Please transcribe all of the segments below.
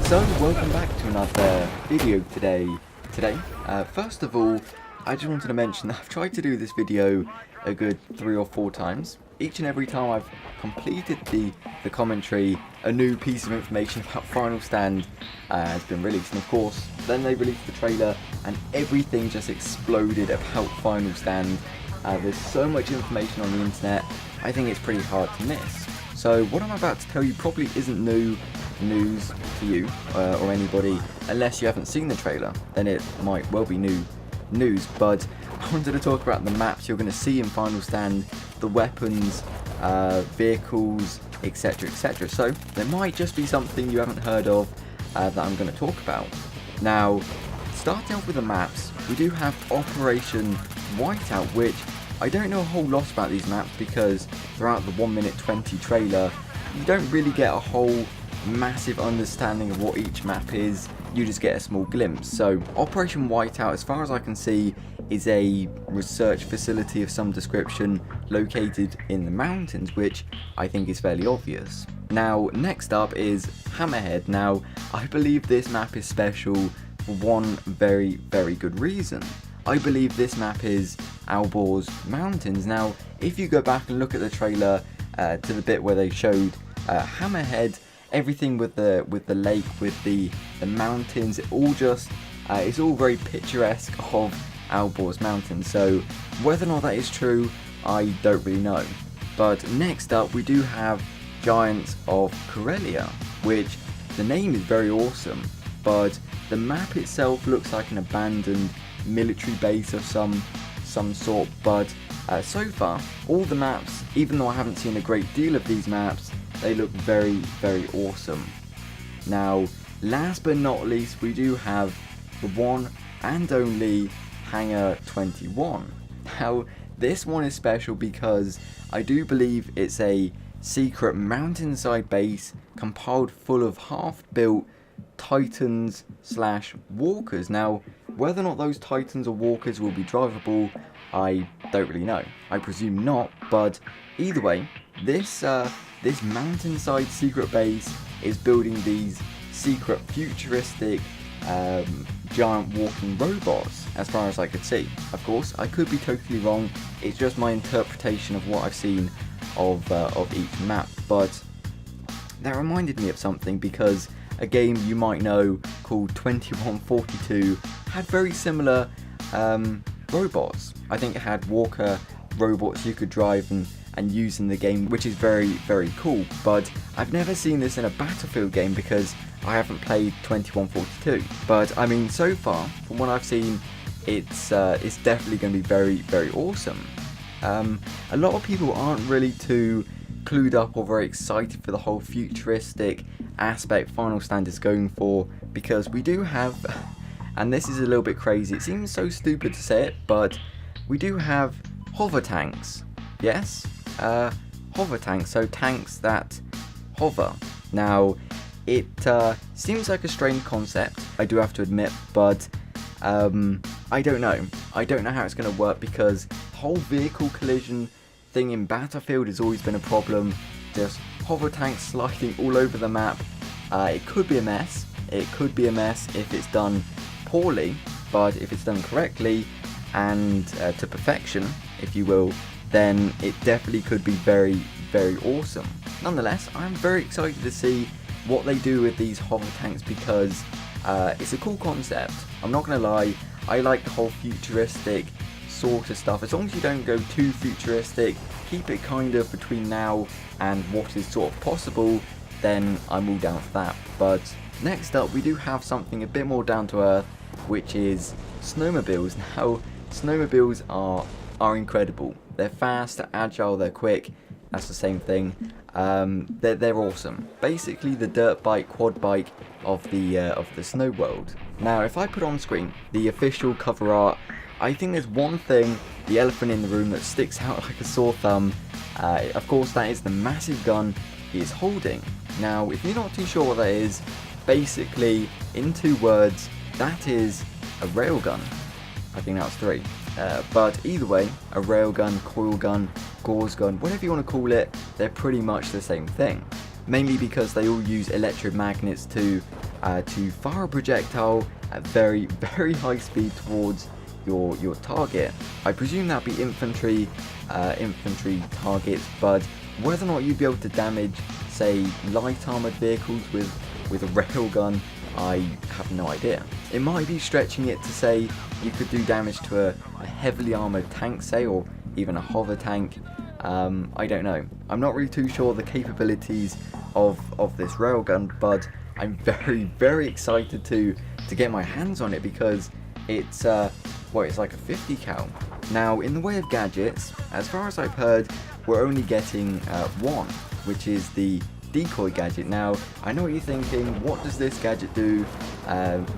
So welcome back to another video today. First of all, I just wanted to mention that I've tried to do this video a good 3 or 4 times. Each and every time I've completed the commentary, a new piece of information about Final Stand has been released. And of course, then they released the trailer and everything just exploded about Final Stand. There's so much information on the internet, I think it's pretty hard to miss. So what I'm about to tell you probably isn't new news to you or anybody, unless you haven't seen the trailer. Then it might well be new news, but I wanted to talk about the maps you're going to see in Final Stand, the weapons, vehicles, etc, etc. So there might just be something you haven't heard of that I'm going to talk about. Now, starting off with the maps, we do have Operation Whiteout, which I don't know a whole lot about these maps because throughout the 1:20 trailer you don't really get a whole massive understanding of what each map is, you just get a small glimpse. So Operation Whiteout, as far as I can see, is a research facility of some description located in the mountains, which I think is fairly obvious. Now, next up is Hammerhead. Now, I believe this map is special for one very, very good reason. I believe this map is Albor's Mountains. Now, if you go back and look at the trailer to the bit where they showed Hammerhead, everything with the lake, with the mountains, it all just it's all very picturesque of Albor's Mountains. So whether or not that is true, I don't really know. But next up, we do have Giants of Corellia, which the name is very awesome, but the map itself looks like an abandoned military base of some sort. But so far, all the maps, even though I haven't seen a great deal of these maps, they look very, very awesome. Now, last but not least, we do have the one and only Hangar 21. Now, this one is special because I do believe it's a secret mountainside base compiled full of half-built Titans / walkers. Now, whether or not those Titans or walkers will be drivable, I don't really know. I presume not, but either way, this mountainside secret base is building these secret futuristic giant walking robots, as far as I could see. Of course, I could be totally wrong. It's just my interpretation of what I've seen of each map. But that reminded me of something, because a game you might know called 2142 had very similar robots. I think it had walker robots you could drive and use in the game, which is very, very cool. But I've never seen this in a Battefield game because I haven't played 2142. But I mean, so far from what I've seen, it's definitely going to be very, very awesome. A lot of people aren't really too clued up or very excited for the whole futuristic aspect Final Stand is going for, because we do have, and this is a little bit crazy, it seems so stupid to say it, but we do have hover tanks. Yes, hover tanks, so tanks that hover. Now, it seems like a strange concept, I do have to admit, but I don't know. I don't know how it's going to work, because the whole vehicle collision thing in Battefield has always been a problem. Just hover tanks sliding all over the map. It could be a mess. It could be a mess if it's done poorly, but if it's done correctly and to perfection, if you will, then it definitely could be very, very awesome. Nonetheless, I'm very excited to see what they do with these hover tanks, because it's a cool concept. I'm not going to lie, I like the whole futuristic sort of stuff. As long as you don't go too futuristic, keep it kind of between now and what is sort of possible, then I'm all down for that. But next up, we do have something a bit more down to earth, which is snowmobiles. Now, snowmobiles are incredible. They're fast, they're agile, they're quick. That's the same thing. They're awesome. Basically, the dirt bike, quad bike of the snow world. Now, if I put on screen the official cover art, I think there's one thing, the elephant in the room, that sticks out like a sore thumb. Of course, that is the massive gun he is holding. Now, if you're not too sure what that is, basically, in 2 words, that is a railgun. I think that was 3. But either way, a railgun, coil gun, gauze gun, whatever you want to call it, they're pretty much the same thing. mainly because they all use electromagnets to fire a projectile at very, very high speed towards your target. I presume that'd be infantry targets, but whether or not you'd be able to damage, say, light armored vehicles with a railgun, I have no idea. It might be stretching it to say you could do damage to a heavily armored tank, say, or even a hover tank. I don't know. I'm not really too sure the capabilities of this railgun, but I'm very, very excited to get my hands on it because it's it's like a 50 cal. Now, in the way of gadgets, as far as I've heard, we're only getting one, which is the decoy gadget. Now, I know what you're thinking, what does this gadget do?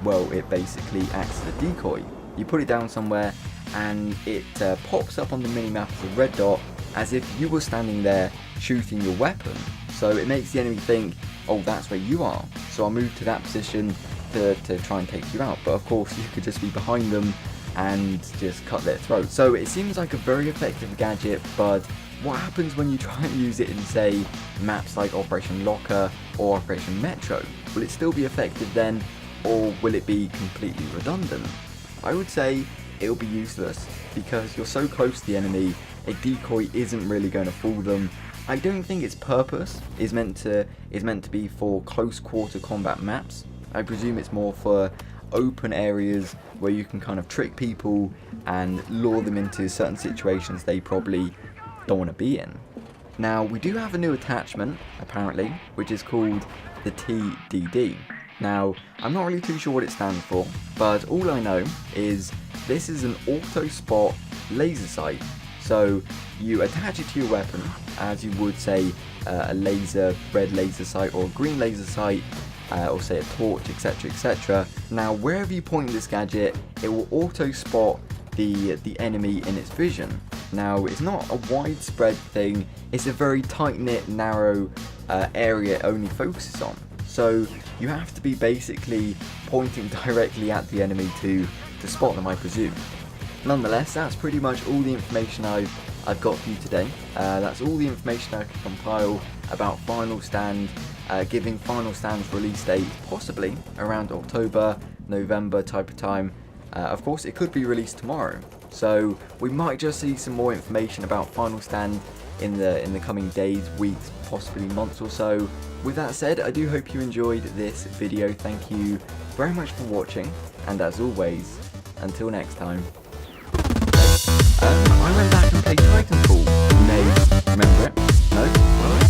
Well, it basically acts as a decoy. You put it down somewhere and it pops up on the minimap as a red dot, as if you were standing there shooting your weapon. So it makes the enemy think, oh, that's where you are, so I'll move to that position to try and take you out. But of course, you could just be behind them and just cut their throat. So it seems like a very effective gadget, but what happens when you try and use it in, say, maps like Operation Locker or Operation Metro? Will it still be effective then, or will it be completely redundant? I would say it'll be useless, because you're so close to the enemy, a decoy isn't really going to fool them. I don't think its purpose is meant to be for close quarter combat maps. I presume it's more for open areas where you can kind of trick people and lure them into certain situations they probably don't want to be in. Now, we do have a new attachment, apparently, which is called the TDD. Now, I'm not really too sure what it stands for, but all I know is this is an auto spot laser sight. So you attach it to your weapon, as you would, say, a red laser sight or a green laser sight, or say a torch, etc, etc. Now, wherever you point this gadget, it will auto spot the enemy in its vision. Now, it's not a widespread thing, it's a very tight-knit, narrow area it only focuses on. So you have to be basically pointing directly at the enemy to spot them, I presume. Nonetheless, that's pretty much all the information I've got for you today. That's all the information I can compile about Final Stand, giving Final Stand's release date possibly around October, November type of time. Of course, it could be released tomorrow, so we might just see some more information about Final Stand in the coming days, weeks, possibly months or so. With that said, I do hope you enjoyed this video. Thank you very much for watching, and as always, until next time. I went back and played Titanfall. You may remember it. No? Well,